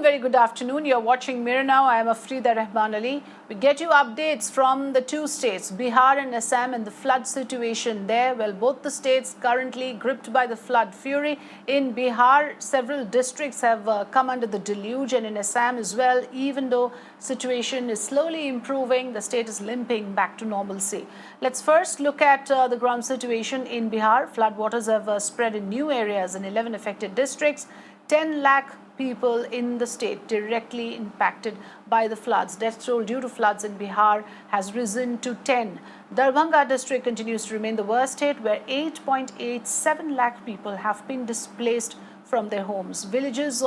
Welcome, very good afternoon. You're watching Mirror Now. I am Afrida Rahman Ali. We get you updates from the two states, Bihar and Assam, and the flood situation there. Well, both the states currently gripped by the flood fury. In Bihar, several districts have come under the deluge, and in Assam as well. Even though situation is slowly improving, the state is limping back to normalcy. Let's first look at the ground situation in Bihar. Floodwaters have spread in new areas in 11 affected districts. 10 lakh people in the state directly impacted by the floods. Death toll due to floods in Bihar has risen to 10. Darbhanga district continues to remain the worst hit, where 8.87 lakh people have been displaced from their homes. Villages,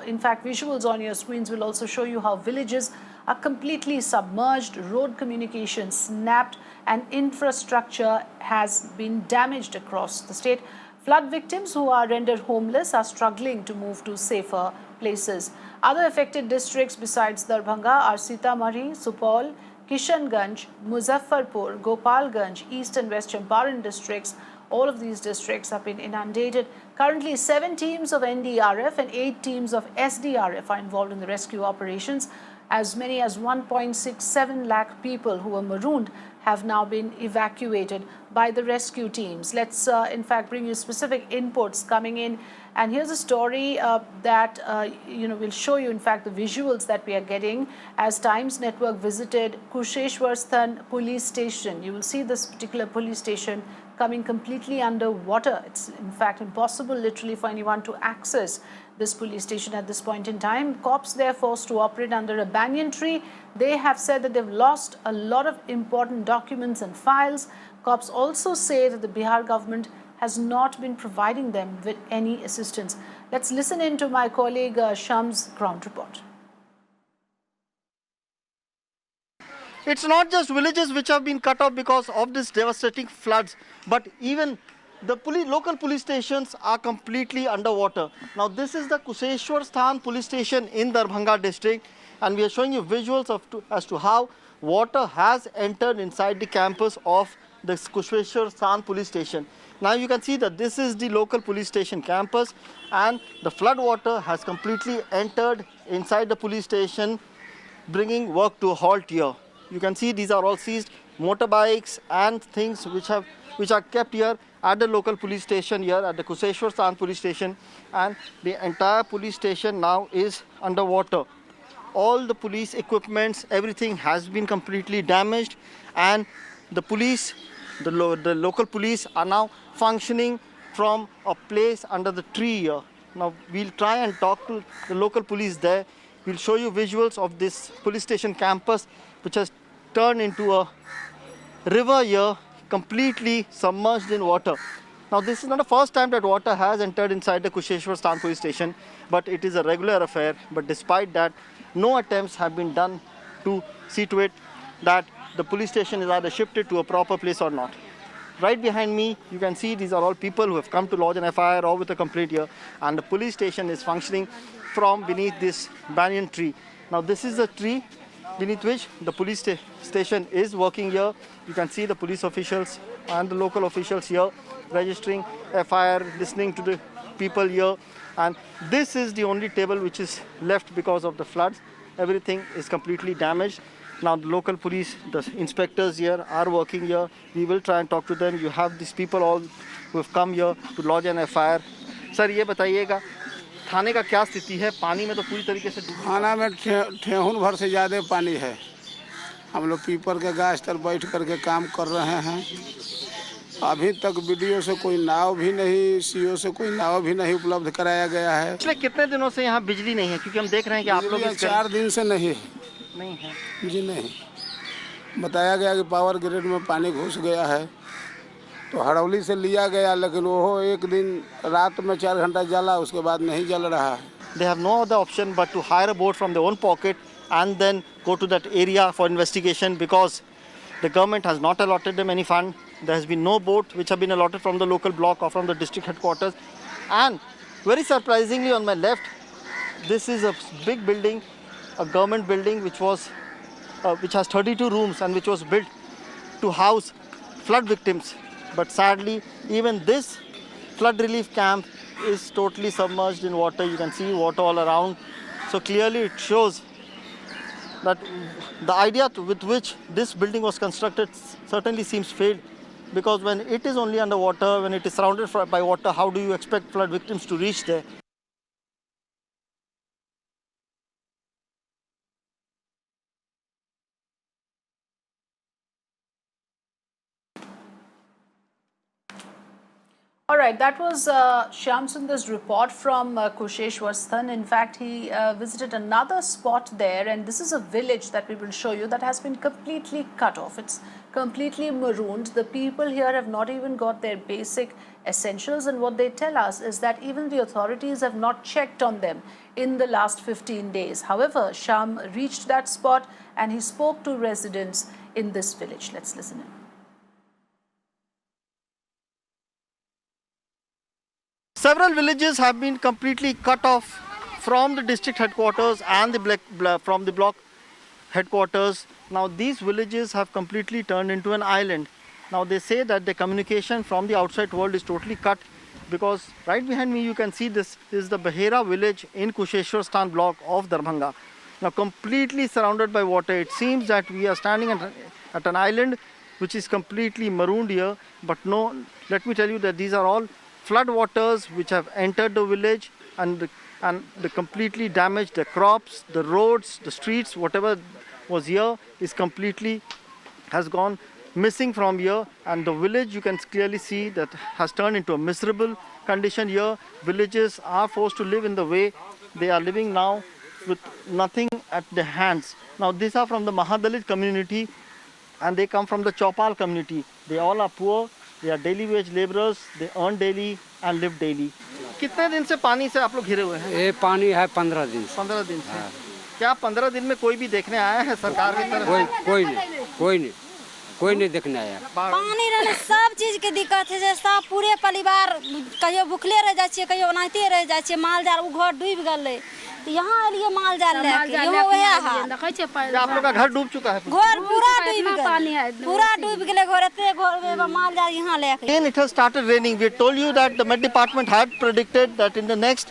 in fact, visuals on your screens will also show you how villages are completely submerged, road communication snapped, and infrastructure has been damaged across the state. Flood victims who are rendered homeless are struggling to move to safer places. Other affected districts besides Darbhanga are Sitamarhi, Supaul, Kishanganj, Muzzafarpur, Gopalganj, East and West Champaran districts. All of these districts have been inundated. Currently, 7 teams of NDRF and 8 teams of SDRF are involved in the rescue operations. As many as 1.67 lakh people who were marooned have now been evacuated by the rescue teams. Let's in fact bring you specific inputs coming in, and here's a story that will show you in fact the visuals that we are getting as Times Network visited Kusheshwar police station. You will see this particular police station coming completely underwater. It's in fact impossible literally for anyone to access this police station at this point in time. Cops there forced to operate under a banyan tree. They have said that they've lost a lot of important documents and files. Cops also say that the Bihar government has not been providing them with any assistance. Let's listen in to my colleague Sham's ground report. It's not just villages which have been cut off because of this devastating floods, but even the local police stations are completely underwater. Now this is the Kusheshwar police station in Darbhanga district, and we are showing you visuals as to how water has entered inside the campus of the Kusheshwar police station. Now you can see that this is the local police station campus, and the flood water has completely entered inside the police station, bringing work to a halt here. You can see these are all seized motorbikes and things which are kept here at the local police station here at the Kusheshwar police station, and the entire police station now is underwater. All the police equipments, everything has been completely damaged, and the police, the local police are now functioning from a place under the tree here. Now we'll try and talk to the local police there. We'll show you visuals of this police station campus, which has turned into a river here, completely submerged in water. Now this is not the first time that water has entered inside the Kusheshwar police station, but it is a regular affair. But despite that, no attempts have been done to see to it that the police station is either shifted to a proper place or not. Right behind me, you can see these are all people who have come to lodge an FIR or with a complaint here, and the police station is functioning from beneath this banyan tree. Now this is a tree beneath which the police station is working here. You can see the police officials and the local officials here registering FIR, listening to the people here. And this is the only table which is left because of the floods. Everything is completely damaged. Now the local police, the inspectors here are working here. We will try and talk to them. You have these people all who have come here to lodge an FIR. Sir, ये बताइएगा थाने का क्या स्थिति है? पानी में तो पूरी तरीके से थाना में ठेहुन भर से ज़्यादा पानी है। हम लोग पीपर के गाछ तर बैठ करके काम कर रहे हैं। अभी तक बीडीओ से कोई नाव भी नहीं, सीओ से कोई नाव भी नहीं उपलब्ध कराया गया है। पिछले कितने दिनों से यहाँ बिजली नहीं है? क्योंकि हम देख रहे हैं कि आप लोग 4 दिन से नहीं है जी नहीं। बताया गया कि पावर ग्रिड में पानी घुस गया है, तो हड़ौली से लिया गया, लेकिन वो एक दिन रात में 4 घंटा जला, उसके बाद नहीं जल रहा है। They have no other option but to hire a boat from their own pocket and then go to that area for investigation, because the government has not allotted them any fund. There has been no boat which have been allotted from the local block or from the district headquarters. And very surprisingly, on my left, this is a big building, a government building which has 32 rooms and which was built to house flood victims. But sadly, even this flood relief camp is totally submerged in water. You can see water all around. So clearly it shows that the idea with which this building was constructed certainly seems failed, because when it is only underwater, when it is surrounded by water, how do you expect flood victims to reach there? All right, that was Shyam Sundar's report from Kusheshwar Asthan. In fact, he visited another spot there, and this is a village that we will show you that has been completely cut off. It's completely marooned. The people here have not even got their basic essentials, and what they tell us is that even the authorities have not checked on them in the last 15 days. However, Shyam reached that spot and he spoke to residents in this village. Let's listen in. Several villages have been completely cut off from the district headquarters and from the block headquarters. Now these villages have completely turned into an island. Now they say that the communication from the outside world is totally cut, because right behind me you can see this is the Bahera village in Kusheshwar block of Darbhanga. Now completely surrounded by water. It seems that we are standing at an island which is completely marooned here, but no, let me tell you that these are all flood waters which have entered the village and they completely damaged the crops, the roads, the streets. Whatever was here is completely has gone missing from here, and the village you can clearly see that has turned into a miserable condition here. Villages are forced to live in the way they are living now, with nothing at their hands. Now these are from the Mahadalit community and they come from the Supaul community. They all are poor. They are daily wage laborers. They earn daily and live daily. कितने दिन से पानी से आप लोग घिरे हुए हैं? ये पानी है 15 दिन से। 15 दिन से। क्या 15 दिन में कोई भी देखने आया है सरकार की तरफ? कोई नहीं देखने आया। पानी रहने सब चीज के दिक्कत है, सब पूरे परिवार कहियो भूखले रह जाए छिए, कहियो ओनाहिते रह जाए छिए। माल जाल उ घर डूब गेलै, तो यहाँ एलिए माल जाल लेके। यो वह हाल। आप लोग का घर डूब चुका है? घर पूरा डूब गेलै, पूरा डूब गेलै घर, एते घर में माल जाल यहाँ लेके। Again it has started raining. We told you that the Met Department had predicted that in the next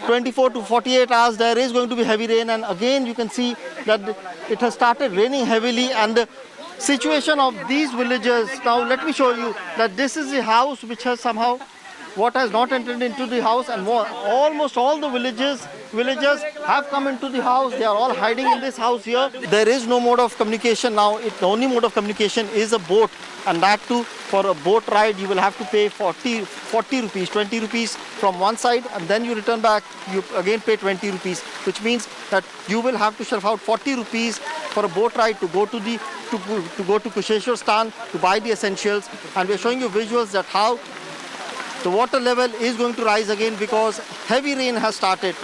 24 to 48 hours there is going to be heavy rain, and again you can see that it has started raining heavily. And the situation of these villages, now let me show you that this is the house which has somehow, water has not entered into the house, and almost all the villagers have come into the house. They are all hiding in this house here. There is no mode of communication now. The only mode of communication is a boat, and that too, for a boat ride you will have to pay 40 rupees, 20 rupees from one side, and then you return back, you again pay 20 rupees, which means that you will have to shell out 40 rupees for a boat ride to go to Kusheshwar Stan to buy the essentials. And we are showing you visuals that how the water level is going to rise again because heavy rain has started.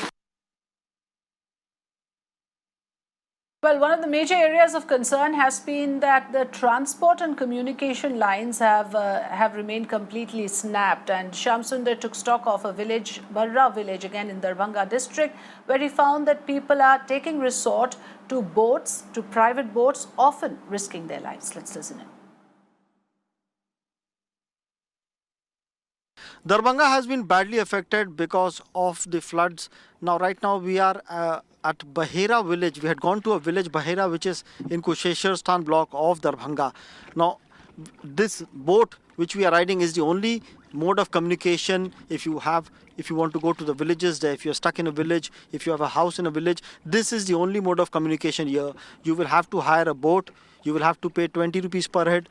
Well, one of the major areas of concern has been that the transport and communication lines have remained completely snapped. And Shyam Sundar took stock of a village, Barra village, again in Darbhanga district, where he found that people are taking resort to boats, to private boats, often risking their lives. Let's listen in. Darbhanga has been badly affected because of the floods. Right now we are at Bahera village. We had gone to a village, Bahera, which is in Kusheshwar Stan block of Darbhanga. Now this boat which we are riding is the only mode of communication. If you want to go to the villages there, if you're stuck in a village, if you have a house in a village, this is the only mode of communication here. You will have to hire a boat. You will have to pay 20 rupees per head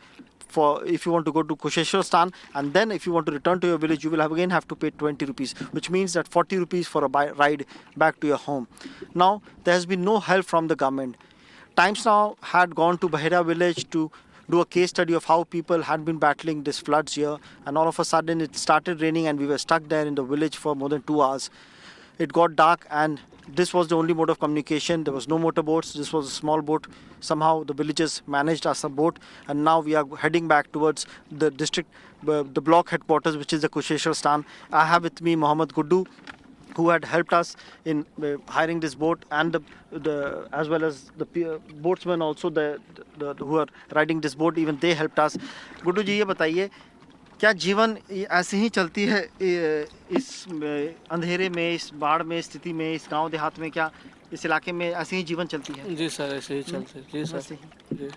if you want to go to Kusheshwar Stan, and then if you want to return to your village, you will again have to pay 20 rupees, which means that 40 rupees for a ride back to your home. Now there has been no help from the government. Times Now had gone to Bahera village to do a case study of how people had been battling these floods here, and all of a sudden it started raining and we were stuck there in the village for more than 2 hours. It got dark and this was the only mode of communication. There was no motorboats. This was a small boat. Somehow the villagers managed us a boat, and now we are heading back towards the district, the block headquarters, which is the Kusheshwar Stan. I have with me Mohammed Guddu, who had helped us in hiring this boat, and as well as the boatsmen also who are riding this boat. Even they helped us. Guddu ji, ये बताइए क्या जीवन ऐसे ही चलती है इस अंधेरे में, इस बाढ़ में स्थिति में, इस गांव देहात में, क्या इस इलाके में ऐसे ही जीवन चलती है? जी सर, ऐसे ही चलते हैं। जी सर जी।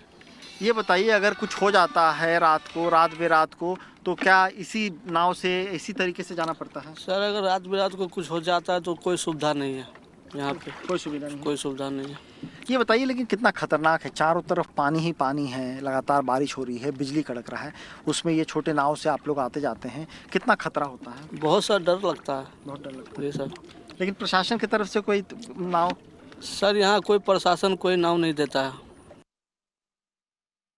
ये बताइए, अगर कुछ हो जाता है रात बेरात को, तो क्या इसी नाव से इसी तरीके से जाना पड़ता है? सर अगर रात बेरात को कुछ हो जाता है तो कोई सुविधा नहीं है यहाँ पे, कोई सुविधा नहीं? कोई सुविधा नहीं है। ये बताइए लेकिन कितना खतरनाक है, चारों तरफ पानी ही पानी है, लगातार बारिश हो रही है, बिजली कड़क रहा है, उसमें ये छोटे नाव से आप लोग आते जाते हैं, कितना खतरा होता है? बहुत सा डर लगता है। बहुत डर लगता जी सर। है। लेकिन प्रशासन की तरफ से कोई नाव? सर यहाँ कोई प्रशासन कोई नाव नहीं देता है।